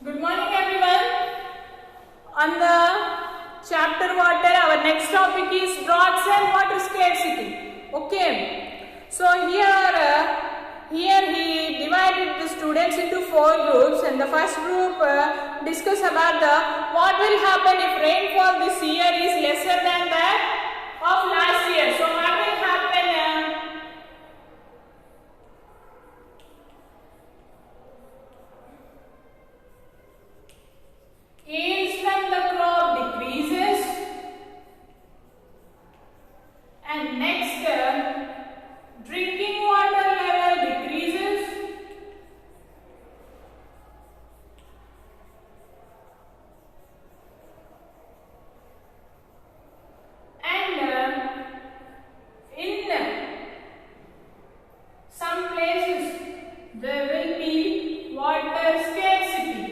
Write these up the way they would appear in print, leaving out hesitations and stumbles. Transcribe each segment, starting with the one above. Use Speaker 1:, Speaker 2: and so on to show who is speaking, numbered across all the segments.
Speaker 1: Good morning everyone. On the chapter water, our next topic is droughts and water scarcity. Okay. So here he divided the students into 4 groups, and the first group discuss about what will happen if rainfall this year is lesser than that of last year. So what will happen? Yields from the crop decreases, and next drinking water level decreases, and in some places there will be water scarcity.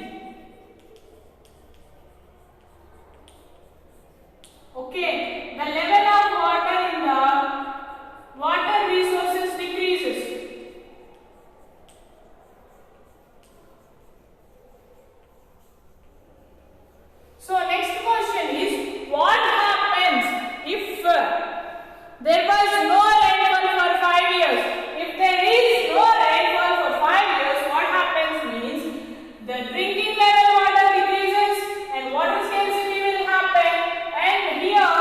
Speaker 1: Okay, the level of water in the water resources decreases. So next question is, what happens if there was no rainfall for 5 years? If there is no rainfall for 5 years, what happens means the drinking level water decreases and water scarcity will happen, and here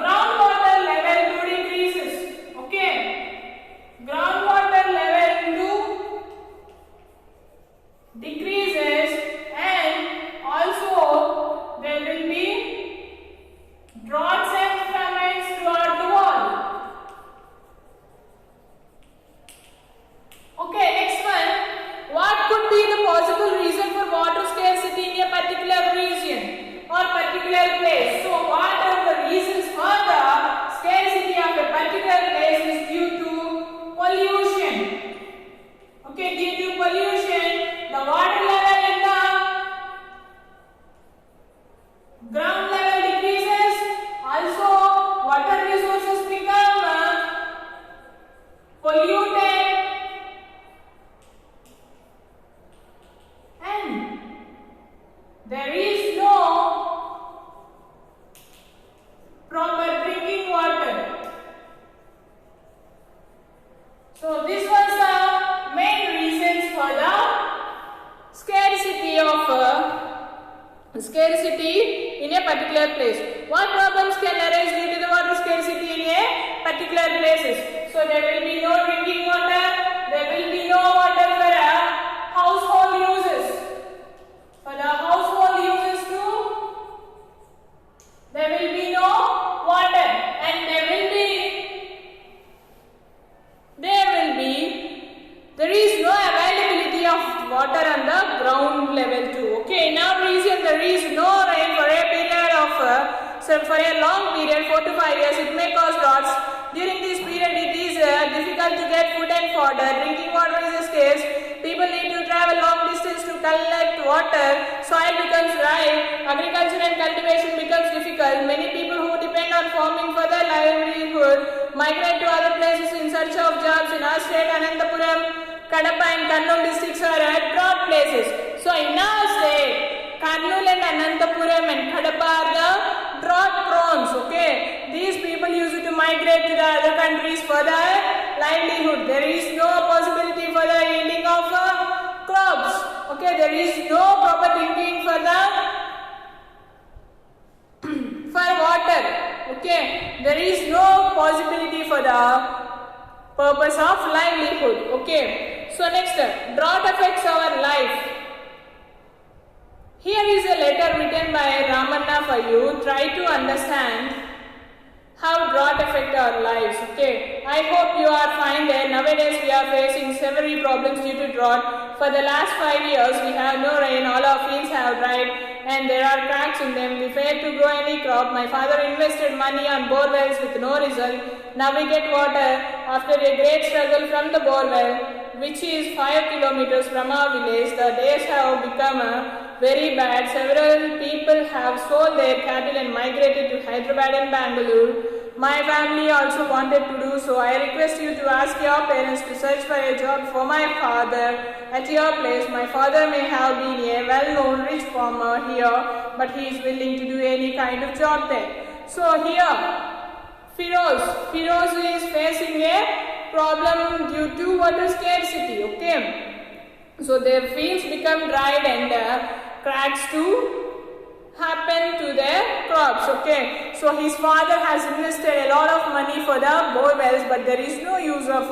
Speaker 1: groundwater level too decreases. Okay, groundwater level too decreases, and also there will be droughts and famines throughout the world. Okay, next one. What could be the possible reason for water scarcity in a particular region or particular place? So what are the reasons for the scarcity of a particular place is due to pollution. Okay, due to pollution, the water level in the ground level decreases. Also, water resources become polluted, and there is no proper drinking water. So this was the main reasons for the scarcity in a particular place. What problems can arise due to the water scarcity in a particular places? So there will be no drinking water, there will be no water for household uses. For the household uses too, there will be no water, and there is no availability of water on the ground level too. Okay, in our region there is no rain for a period of for a long period, 4 to 5 years. It may cause droughts. During this period, it is difficult to get food and fodder. Drinking water is scarce. People need to travel long distance to collect water. Soil becomes dry. Agriculture and cultivation becomes difficult. Many people who depend on farming for their livelihood migrate to other places in search of jobs. In our state, Anantapuram, Kadapa and Kannur districts are drought places. So in our state, Kannur and Anantapuram and Kadapa are the drought prone. Okay, these people used to migrate to the other countries for their livelihood. There is no possibility for the yielding of crops. Okay, there is no proper drinking for water. Okay, there is no possibility for the purpose of livelihood. Okay, so next, drought affects our life. Here is a letter written by Ramanna for you. Try to understand how drought affect our lives. Okay, I hope you are fine there. Nowadays we are facing several problems due to drought. For the last 5 years we have no rain. All our fields have dried and there are cracks in them. We failed to grow any crop. My father invested money on bore wells with no result. Now we get water after a great struggle from the bore well, which is 5 kilometers from our village. The days have become very bad. Several people have sold their cattle and migrated to Hyderabad and Bangalore. My family also wanted to do so. I request you to ask your parents to search for a job for my father at your place. My father may have been a well-known rich farmer here, but he is willing to do any kind of job there. So here, Firoz is facing a problem due to water scarcity. Okay, so their fields become dried and cracks to happen to their crops. Okay, so his father has invested a lot of money for the bore wells, but there is no use of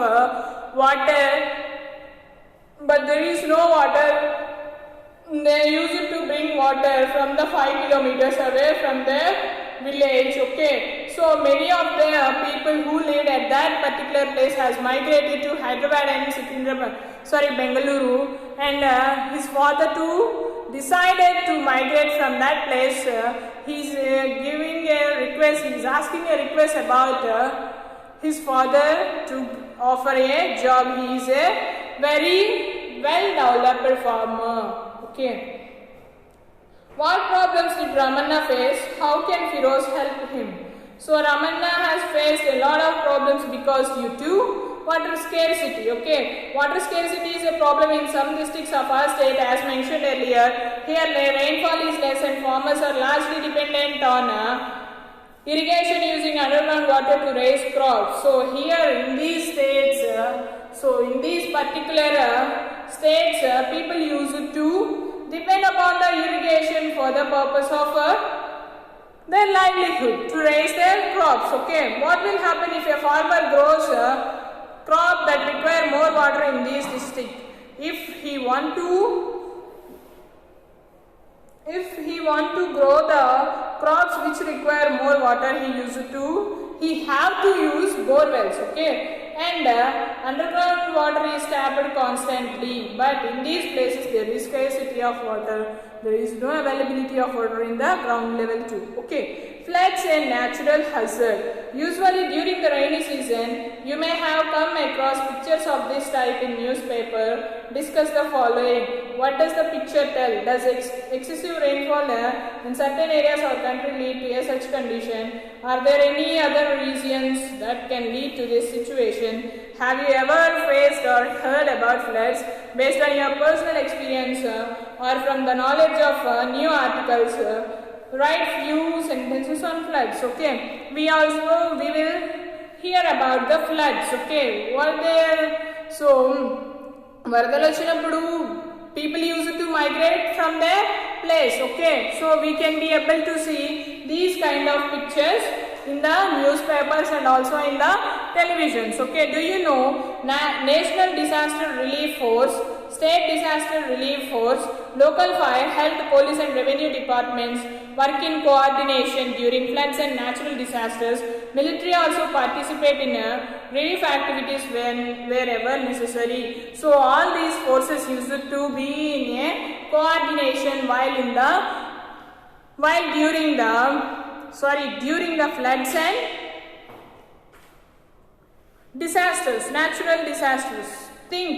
Speaker 1: water. But there is no water. They use it to bring water from the 5 kilometers away from their village. Okay, so many of the people who lived at that particular place has migrated to Hyderabad and Bengaluru, and his father too decided to migrate from that place. He's giving a request. He's asking a request about his father to offer a job. He is a very well-developed farmer. Okay. What problems did Ramanna face? How can Firoz help him? So Ramanna has faced a lot of problems because due to water scarcity. Okay, water scarcity is a problem in some districts of our state, as mentioned earlier. Here rainfall is less and farmers are largely dependent on irrigation using underground water to raise crops. So here in these states, in these particular states, people use it to depend upon the irrigation for the purpose of their livelihood, to raise their crops. Okay, what will happen if a farmer grows a crop that require more water in this district? If he want to grow the crops which require more water, he have to use bore wells. Okay, and underground water is tapped constantly, but in these places there is scarcity of water. There is no availability of water in the ground level too. Okay, floods and natural hazard. Usually during the rainy season, you may have come across pictures of this type in newspaper. Discuss the following. What does the picture tell? Does excessive rainfall in certain areas of country lead to a such condition? Are there any other reasons that can lead to this situation? Have you ever faced or heard about floods? Based on your personal experience or from the knowledge of new articles, write few sentences on floods. Okay, we will hear about the floods. Okay, what there? So వరదలు వచ్చినప్పుడు people used to migrate from their place. Okay, so we can be able to see these kind of pictures in the newspapers and also in the televisions. Okay, do you know National Disaster Relief Force, State Disaster Relief Force, local fire, health, police and revenue departments work in coordination during floods and natural disasters. Military also participate in relief activities wherever necessary. So all these forces used to be in a coordination during the floods and disasters, natural disasters. Think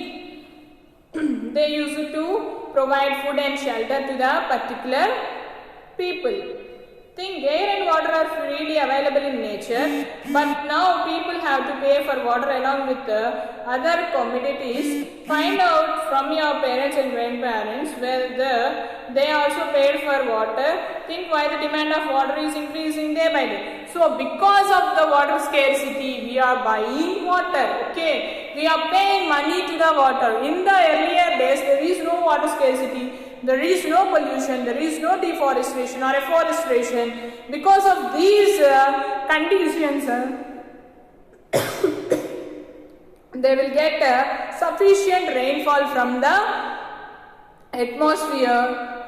Speaker 1: they used to provide food and shelter to the particular people. Think air and water are freely available in nature, but now people have to pay for water along with other commodities. Find out from your parents and grandparents whether they also paid for water. Think why the demand of water is increasing day by day. So because of the water scarcity, we are buying water. Okay, we are paying money to the water. In the earlier days, there is no water scarcity. There is no pollution, there is no deforestation or afforestation. Because of these conditions, they will get sufficient rainfall from the atmosphere,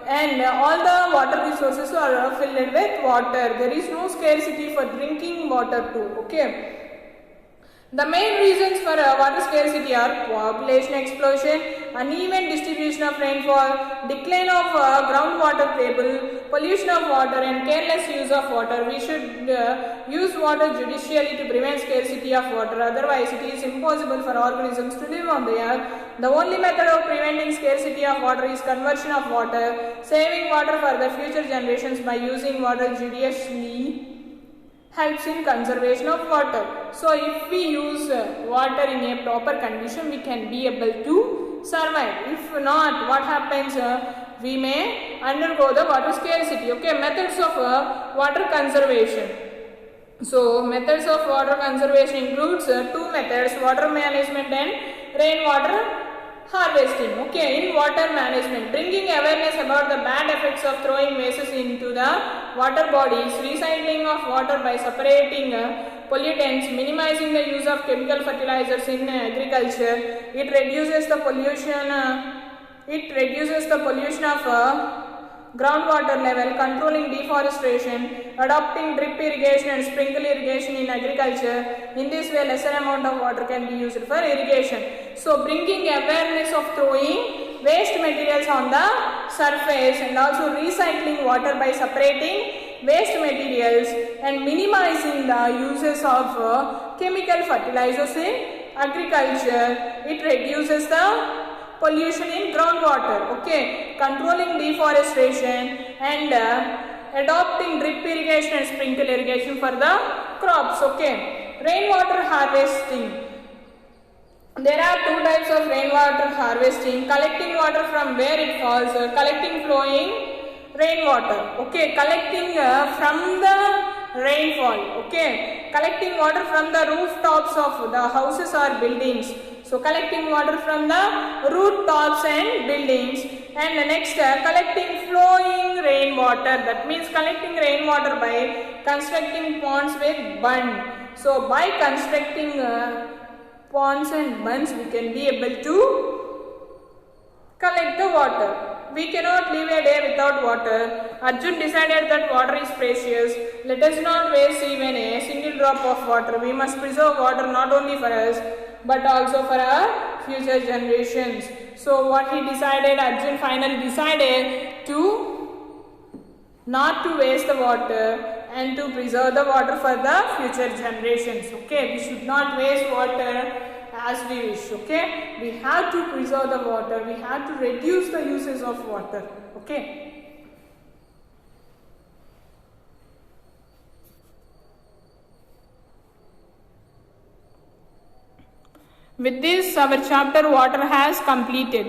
Speaker 1: and all the water resources are filled with water. There is no scarcity for drinking water too. Okay. The main reasons for water scarcity are population explosion, uneven distribution of rainfall, decline of groundwater table, pollution of water and careless use of water. We should use water judiciously to prevent scarcity of water, otherwise it is impossible for organisms to live on the earth. The only method of preventing scarcity of water is conversion of water, saving water for the future generations by using water judiciously helps in conservation of water. So if we use water in a proper condition, we can be able to survive. If not, what happens? We may undergo the water scarcity. Okay, methods of water conservation. So methods of water conservation includes two methods: water management and rainwater harvesting. Okay, in water management, bringing awareness about the bad effects of throwing wastes into the water bodies, recycling of water by separating pollutants, minimizing the use of chemical fertilizers in agriculture. It reduces the pollution of groundwater level, controlling deforestation, adopting drip irrigation and sprinkle irrigation in agriculture. In this way, lesser amount of water can be used for irrigation. So, bringing awareness of throwing waste materials on the surface and also recycling water by separating waste materials and minimizing the uses of chemical fertilizers in agriculture. It reduces the pollution in groundwater. Okay, controlling deforestation and adopting drip irrigation and sprinkle irrigation for the crops. Okay, rainwater harvesting. There are two types of rainwater harvesting: collecting water from where it falls, collecting flowing rainwater. Okay, collecting from the rainfall. Okay, collecting water from the rooftops of the houses or buildings. So collecting water from the rooftops and buildings. And the next, collecting flowing rainwater. That means collecting rainwater by constructing ponds with bund. So by constructing ponds and bunds, we can be able to collect the water. We cannot live a day without water. Arjun decided that water is precious. Let us not waste even a single drop of water. We must preserve water not only for us but also for our future generations. So what he decided, Arjun finally decided to not to waste the water and to preserve the water for the future generations. Okay, we should not waste water as we wish. Okay, we have to preserve the water, we have to reduce the uses of water. Okay. With this, our chapter water has completed.